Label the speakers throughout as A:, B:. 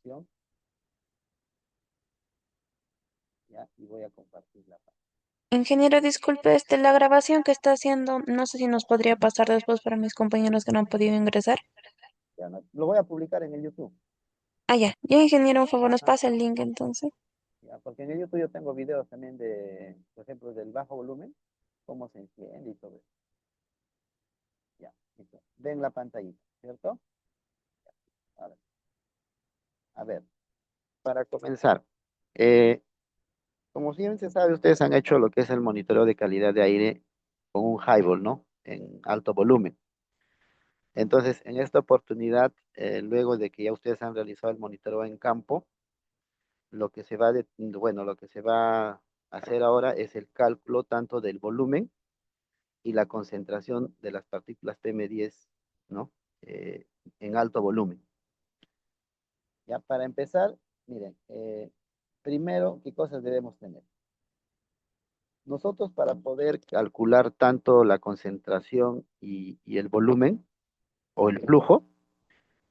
A: presentación, ¿ya? Y voy a compartir la pantalla.
B: Ingeniero, disculpe, la grabación que está haciendo, no sé si nos podría pasar después para mis compañeros que no han podido ingresar.
A: Ya, lo voy a publicar en el YouTube.
B: Ah, ya. Ya, ingeniero, un favor, nos
A: Ajá.
B: pasa el link entonces.
A: Ya, porque en el YouTube yo tengo videos también de, por ejemplo, del bajo volumen, cómo se enciende y todo eso. Ya, listo. Ven la pantallita, ¿cierto? Ahora, a ver, para comenzar, eh, como bien se sabe, ustedes han hecho lo que es el monitoreo de calidad de aire con un highball, ¿no? En alto volumen. Entonces, en esta oportunidad, luego de que ya ustedes han realizado el monitoreo en campo, bueno, lo que se va a hacer ahora es el cálculo tanto del volumen y la concentración de las partículas PM10, ¿no? Eh, en alto volumen. Ya, para empezar, miren, primero, ¿qué cosas debemos tener? Nosotros para poder calcular tanto la concentración y el volumen o el flujo,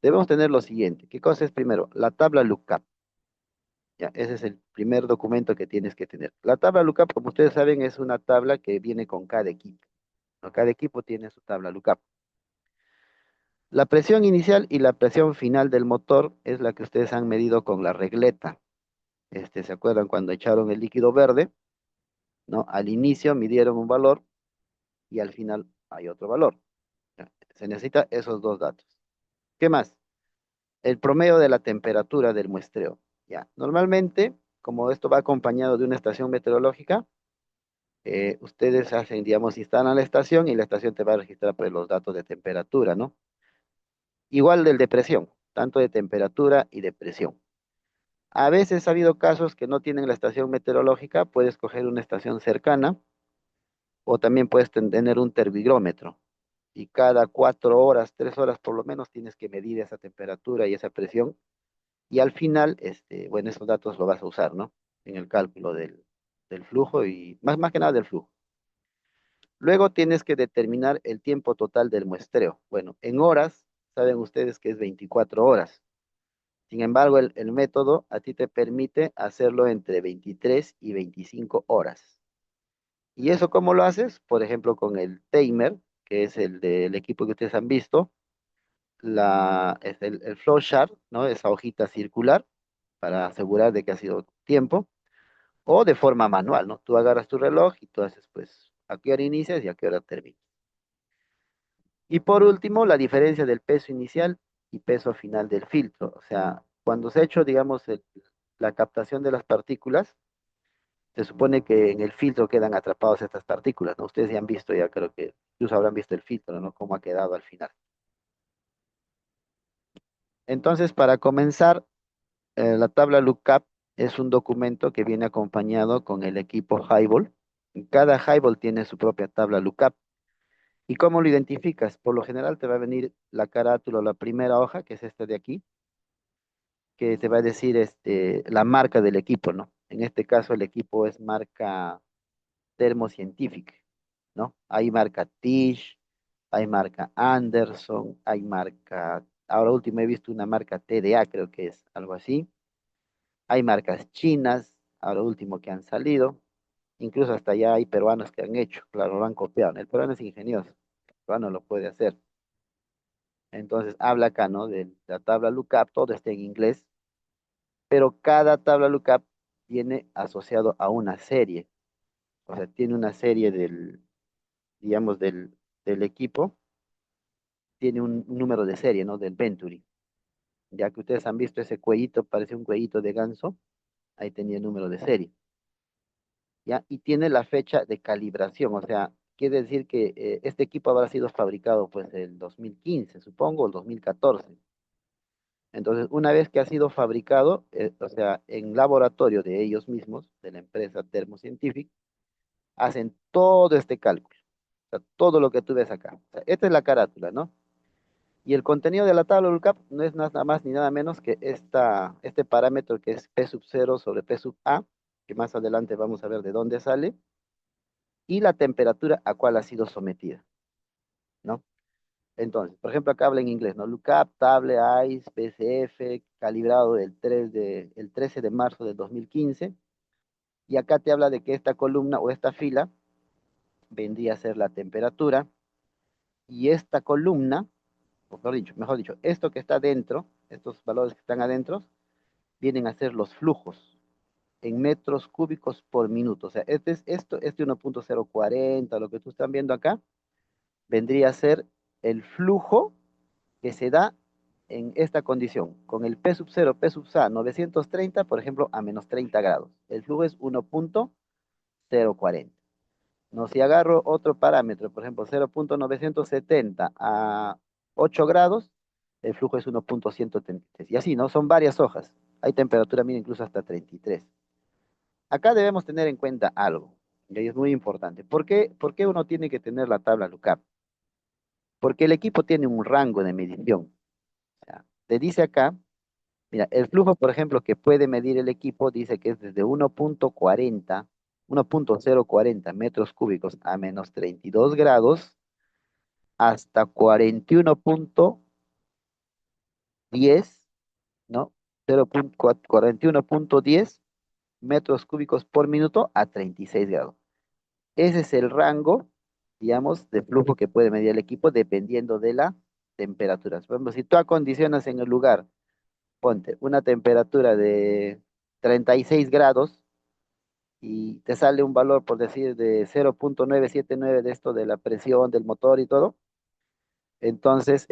A: debemos tener lo siguiente. ¿Qué cosa es primero? La tabla lookup. Ya, ese es el primer documento que tienes que tener. La tabla lookup, como ustedes saben, es una tabla que viene con cada equipo, ¿no? Cada equipo tiene su tabla lookup. La presión inicial y la presión final del motor es la que ustedes han medido con la regleta. ¿Se acuerdan cuando echaron el líquido verde? ¿No? Al inicio midieron un valor y al final hay otro valor. Ya, se necesita esos dos datos. ¿Qué más? El promedio de la temperatura del muestreo. Ya, normalmente, como esto va acompañado de una estación meteorológica, ustedes hacen, digamos, instalan la estación y la estación te va a registrar pues, los datos de temperatura, ¿no? Igual del de presión, tanto de temperatura y de presión. A veces ha habido casos que no tienen la estación meteorológica, puedes coger una estación cercana o también puedes tener un termigrómetro y cada 4 horas, 3 horas por lo menos tienes que medir esa temperatura y esa presión y al final, bueno, esos datos lo vas a usar, ¿no? En el cálculo del flujo y más que nada del flujo. Luego tienes que determinar el tiempo total del muestreo. Bueno, en horas, saben ustedes que es 24 horas. Sin embargo, el método a ti te permite hacerlo entre 23 y 25 horas. ¿Y eso cómo lo haces? Por ejemplo, con el timer, que es el del equipo que ustedes han visto, es el flow chart, ¿no? Esa hojita circular para asegurar de que ha sido tiempo, o de forma manual, ¿no? Tú agarras tu reloj y tú haces, pues, a qué hora inicias y a qué hora terminas. Y por último, la diferencia del peso inicial y peso final del filtro. O sea, cuando se ha hecho, digamos, la captación de las partículas, se supone que en el filtro quedan atrapadas estas partículas, ¿no? Ustedes ya han visto, ya creo que incluso habrán visto el filtro, ¿no? Cómo ha quedado al final. Entonces, para comenzar, la tabla Lookup es un documento que viene acompañado con el equipo Highball. Cada Highball tiene su propia tabla Lookup. ¿Y cómo lo identificas? Por lo general te va a venir la carátula o la primera hoja, que es esta de aquí, que te va a decir la marca del equipo, ¿no? En este caso el equipo es marca Thermoscientific, ¿no? Hay marca Tisch, hay marca Anderson, hay marca, ahora último he visto una marca TDA, creo que es algo así. Hay marcas chinas, ahora último que han salido. Incluso hasta allá hay peruanos que han hecho, claro, lo han copiado. El peruano es ingenioso, el peruano lo puede hacer. Entonces habla acá, ¿no? De la tabla lookup, todo está en inglés, pero cada tabla lookup viene asociado a una serie. O sea, tiene una serie digamos, del equipo, tiene un número de serie, ¿no? Del Venturi. Ya que ustedes han visto ese cuellito, parece un cuellito de ganso, ahí tenía el número de serie. ¿Ya? Y tiene la fecha de calibración, o sea, quiere decir que este equipo habrá sido fabricado pues el 2015, supongo, o el 2014. Entonces, una vez que ha sido fabricado, o sea, en laboratorio de ellos mismos, de la empresa Thermoscientific, hacen todo este cálculo, o sea, todo lo que tú ves acá. O sea, esta es la carátula, ¿no? Y el contenido de la tabla LUCAP no es nada más ni nada menos que este parámetro que es P sub 0 sobre P sub A, que más adelante vamos a ver de dónde sale, y la temperatura a cual ha sido sometida, ¿no? Entonces, por ejemplo, acá habla en inglés, ¿no? Lookup, Table, ICE, PCF, calibrado el 13 de marzo del 2015. Y acá te habla de que esta columna o esta fila vendría a ser la temperatura. Y esta columna, o mejor dicho, esto que está dentro, estos valores que están adentro, vienen a ser los flujos en metros cúbicos por minuto. O sea, este 1.040, lo que tú estás viendo acá, vendría a ser el flujo que se da en esta condición, con el P sub 0, P sub A 930, por ejemplo, a menos 30 grados. El flujo es 1.040. No, si agarro otro parámetro, por ejemplo, 0.970 a 8 grados, el flujo es 1.133. Y así, ¿no? Son varias hojas. Hay temperatura mínima incluso hasta 33. Acá debemos tener en cuenta algo, y es muy importante. ¿Por qué uno tiene que tener la tabla lookup? Porque el equipo tiene un rango de medición. O sea, te dice acá, mira, el flujo, por ejemplo, que puede medir el equipo, dice que es desde 1.040 metros cúbicos a menos 32 grados hasta 41.10, ¿no? 41.10 metros cúbicos por minuto a 36 grados. Ese es el rango, digamos, de flujo que puede medir el equipo dependiendo de la temperatura. Por ejemplo, si tú acondicionas en el lugar, ponte una temperatura de 36 grados y te sale un valor, por decir, de 0.979 de esto de la presión del motor y todo, entonces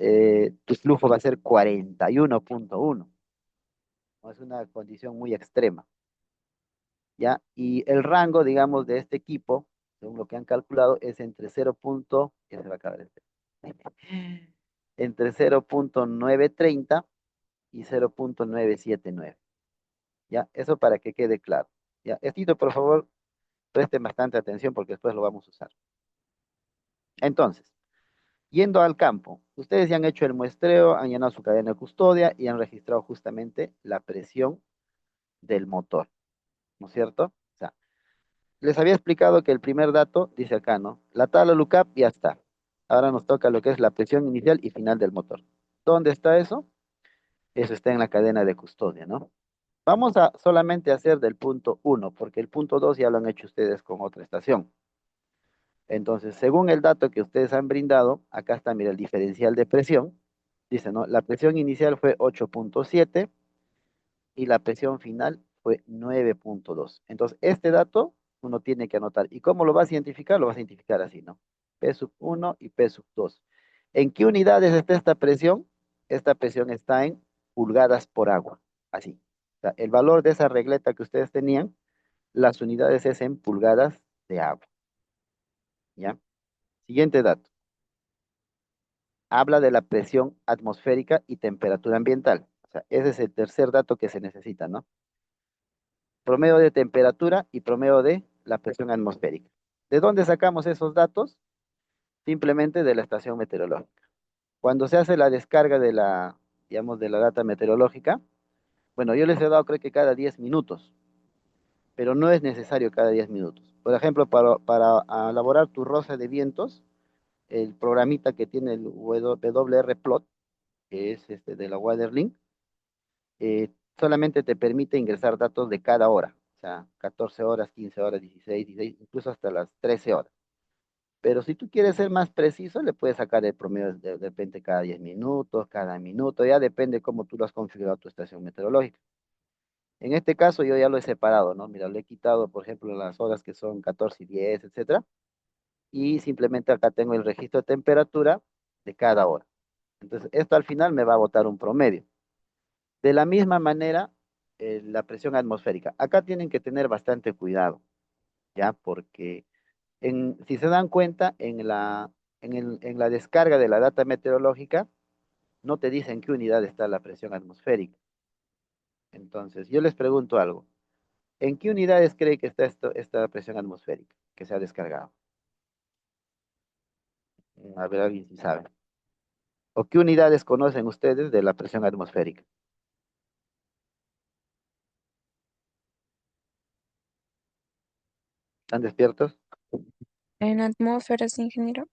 A: tu flujo va a ser 41.1, ¿no? Es una condición muy extrema, ¿ya? Y el rango, digamos, de este equipo, según lo que han calculado, es entre 0. Ya se va a acabar este. Entre 0.930 y 0.979, ¿ya? Eso para que quede claro, ¿ya? Estito, por favor, presten bastante atención porque después lo vamos a usar. Entonces, yendo al campo, ustedes ya han hecho el muestreo, han llenado su cadena de custodia y han registrado justamente la presión del motor, ¿no es cierto? O sea, les había explicado que el primer dato, dice acá, ¿no? La tabla lookup ya está. Ahora nos toca lo que es la presión inicial y final del motor. ¿Dónde está eso? Eso está en la cadena de custodia, ¿no? Vamos a solamente hacer del punto uno, porque el punto 2 ya lo han hecho ustedes con otra estación. Entonces, según el dato que ustedes han brindado, acá está, mira, el diferencial de presión. Dice, ¿no? La presión inicial fue 8.7 y la presión final fue 9.2. Entonces, este dato uno tiene que anotar. ¿Y cómo lo vas a identificar? Lo vas a identificar así, ¿no? P sub 1 y P sub 2. ¿En qué unidades está esta presión? Esta presión está en pulgadas por agua, así. O sea, el valor de esa regleta que ustedes tenían, las unidades es en pulgadas de agua, ¿ya? Siguiente dato. Habla de la presión atmosférica y temperatura ambiental. O sea, ese es el tercer dato que se necesita, ¿no? Promedio de temperatura y promedio de la presión atmosférica. ¿De dónde sacamos esos datos? Simplemente de la estación meteorológica. Cuando se hace la descarga de digamos, de la data meteorológica, bueno, yo les he dado creo que cada 10 minutos, pero no es necesario cada 10 minutos. Por ejemplo, para elaborar tu rosa de vientos, el programita que tiene el WR Plot, que es este de la WeatherLink, solamente te permite ingresar datos de cada hora, o sea, 14 horas, 15 horas, 16, incluso hasta las 13 horas. Pero si tú quieres ser más preciso, le puedes sacar el promedio de repente cada 10 minutos, cada minuto, ya depende cómo tú lo has configurado tu estación meteorológica. En este caso yo ya lo he separado, ¿no? Mira, le he quitado, por ejemplo, las horas que son 14 y 10, etcétera, y simplemente acá tengo el registro de temperatura de cada hora. Entonces, esto al final me va a botar un promedio. De la misma manera, la presión atmosférica. Acá tienen que tener bastante cuidado, ¿ya? Porque si se dan cuenta, en la descarga de la data meteorológica, no te dicen en qué unidad está la presión atmosférica. Entonces, yo les pregunto algo. ¿En qué unidades cree que está esta presión atmosférica que se ha descargado? A ver, alguien si sabe. ¿O qué unidades conocen ustedes de la presión atmosférica? ¿Están despiertos?
B: En atmósferas, ingeniero.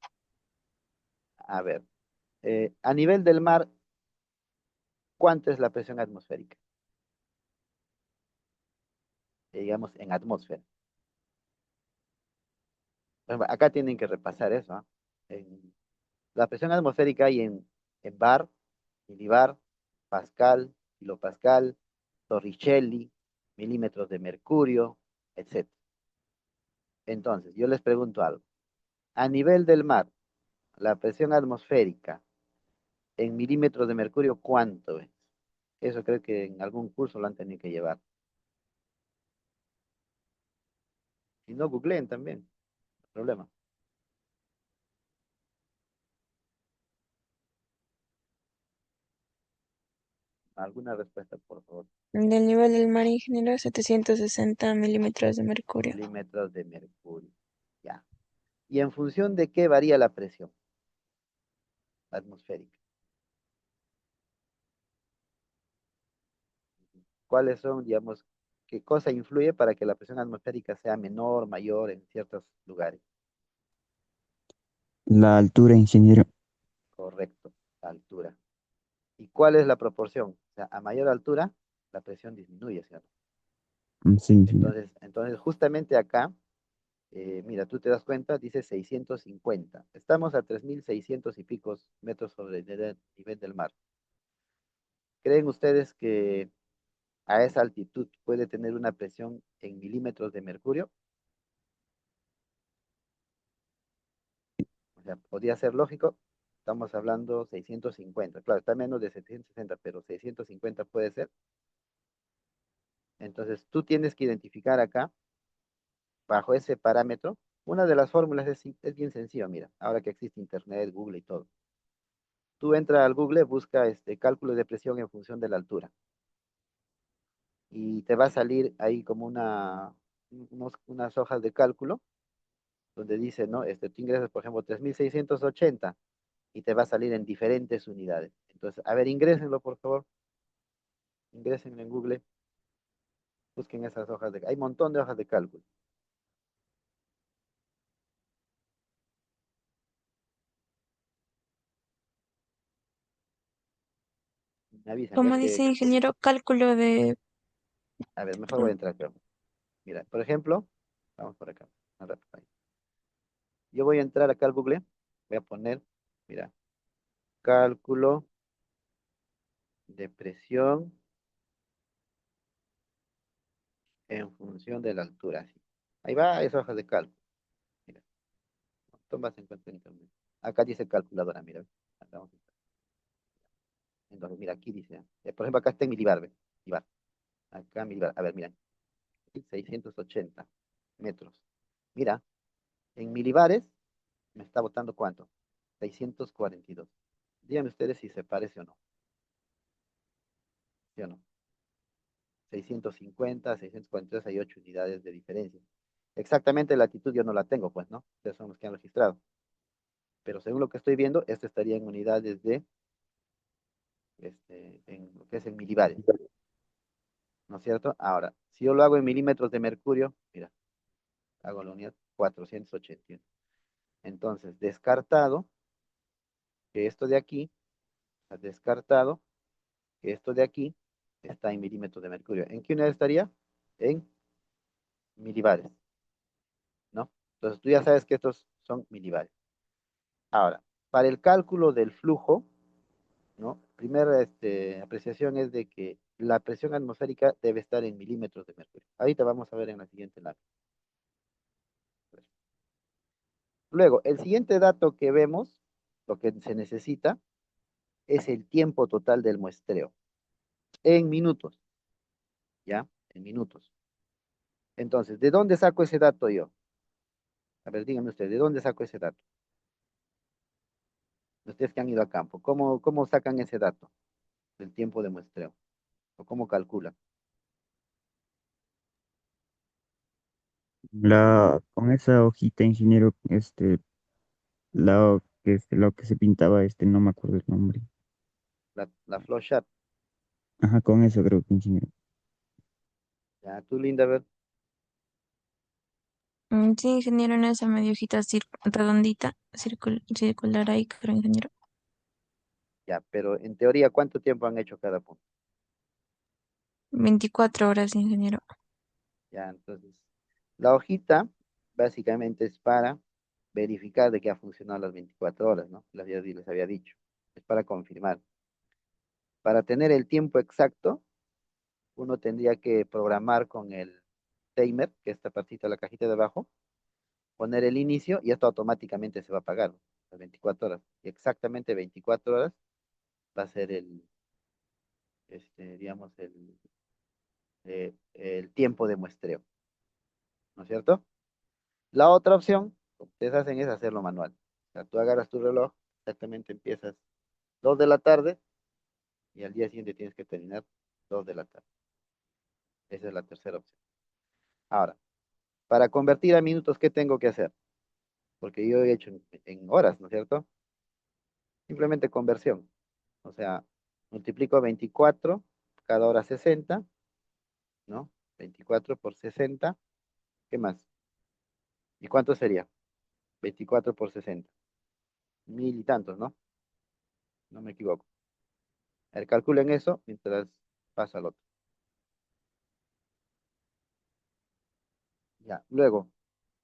A: A ver. A nivel del mar, ¿cuánto es la presión atmosférica? Digamos, en atmósfera. Por ejemplo, acá tienen que repasar eso, ¿ah? La presión atmosférica hay en bar, milibar, pascal, kilopascal, torricelli, milímetros de mercurio, etc. Entonces, yo les pregunto algo. A nivel del mar, la presión atmosférica en milímetros de mercurio, ¿cuánto es? Eso creo que en algún curso lo han tenido que llevar. Si no, googleen también, no hay problema. ¿Alguna respuesta, por favor?
B: Del nivel del mar, ingeniero, 760 milímetros de mercurio.
A: Milímetros de mercurio. Ya. ¿Y en función de qué varía la presión atmosférica? ¿Cuáles son, digamos, qué cosa influye para que la presión atmosférica sea menor, mayor en ciertos lugares?
C: La altura, ingeniero.
A: Correcto, la altura. ¿Y cuál es la proporción? O sea, a mayor altura, la presión disminuye, ¿cierto?
C: Sí, ingeniero.
A: Entonces justamente acá, mira, tú te das cuenta, dice 650. Estamos a 3600 y picos metros sobre el nivel del mar. ¿Creen ustedes que a esa altitud puede tener una presión en milímetros de mercurio? O sea, podría ser lógico. Estamos hablando 650. Claro, está menos de 760, pero 650 puede ser. Entonces, tú tienes que identificar acá, bajo ese parámetro, una de las fórmulas es bien sencilla, mira, ahora que existe Internet, Google y todo. Tú entra al Google, busca este cálculo de presión en función de la altura y te va a salir ahí como unas hojas de cálculo donde dice, ¿no? Tú ingresas, por ejemplo, 3680 y te va a salir en diferentes unidades. Entonces, a ver, ingrésenlo, por favor. Ingresen en Google, busquen esas hojas de... Hay un montón de hojas de cálculo. Me avisan, ya
B: ¿Cómo dice, ingeniero? Cálculo de...
A: a ver, mejor voy a entrar acá. Mira, por ejemplo, vamos por acá. Más rápido, ahí. Yo voy a entrar acá al Google, voy a poner, mira, cálculo de presión en función de la altura. Así. Ahí va, esas hojas de cálculo. Mira, tomas en cuenta en internet. Acá dice calculadora, mira. Acá vamos a entrar. Entonces, mira, aquí dice, por ejemplo, acá está en milibar, ¿ve? Milibar. Acá milibar. A ver, mira, 680 metros. Mira, en milibares me está botando ¿cuánto? 642. Díganme ustedes si se parece o no. ¿Sí o no? 650, 643, hay 8 unidades de diferencia. Exactamente la latitud yo no la tengo, pues, ¿no? Ustedes son los que han registrado. Pero según lo que estoy viendo, esto estaría en unidades en lo que es en milibares, ¿no es cierto? Ahora, si yo lo hago en milímetros de mercurio, mira, hago la unidad 481. Entonces, descartado que esto de aquí, descartado que esto de aquí está en milímetros de mercurio. ¿En qué unidad estaría? En milibares, ¿no? Entonces, tú ya sabes que estos son milibares. Ahora, para el cálculo del flujo, ¿no? Primera apreciación es de que la presión atmosférica debe estar en milímetros de mercurio. Ahorita vamos a ver en la siguiente lámina. Luego, el siguiente dato que vemos, lo que se necesita, es el tiempo total del muestreo, en minutos, ¿ya? En minutos. Entonces, ¿de dónde saco ese dato yo? A ver, díganme ustedes, ¿de dónde saco ese dato? Ustedes que han ido a campo, ¿cómo sacan ese dato del tiempo de muestreo? ¿O cómo calculan?
C: Con esa hojita, ingeniero, lo que se pintaba, no me acuerdo el nombre.
A: La flow chart.
C: Ajá, con eso creo que, ingeniero.
A: Ya, tú, Linda, a ver.
B: Sí, ingeniero, en esa medio hojita redondita, circular ahí, creo, ingeniero.
A: Ya, pero en teoría, ¿cuánto tiempo han hecho cada punto?
B: 24 horas, ingeniero.
A: Ya, entonces, la hojita básicamente es para verificar de que ha funcionado las 24 horas, ¿no? Les había dicho. Es para confirmar. Para tener el tiempo exacto, uno tendría que programar con el timer, que es esta partita de la cajita de abajo, poner el inicio y esto automáticamente se va a apagar, ¿no? Las 24 horas. Y exactamente 24 horas va a ser digamos, el tiempo de muestreo, ¿no es cierto? La otra opción que ustedes hacen es hacerlo manual. O sea, tú agarras tu reloj, exactamente empiezas 2 de la tarde y al día siguiente tienes que terminar 2 de la tarde. Esa es la tercera opción. Ahora, para convertir a minutos, ¿qué tengo que hacer? Porque yo he hecho en horas, ¿no es cierto? Simplemente conversión. O sea, multiplico 24, cada hora 60, ¿no? 24 por 60, ¿qué más? ¿Y cuánto sería? 24 por 60. Mil y tantos, ¿no? No me equivoco. A ver, calculen eso mientras pasa al otro. Ya, luego,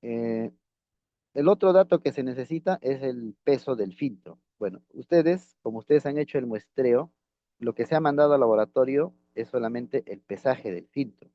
A: eh, el otro dato que se necesita es el peso del filtro. Bueno, ustedes, como ustedes han hecho el muestreo, lo que se ha mandado al laboratorio es solamente el pesaje del filtro.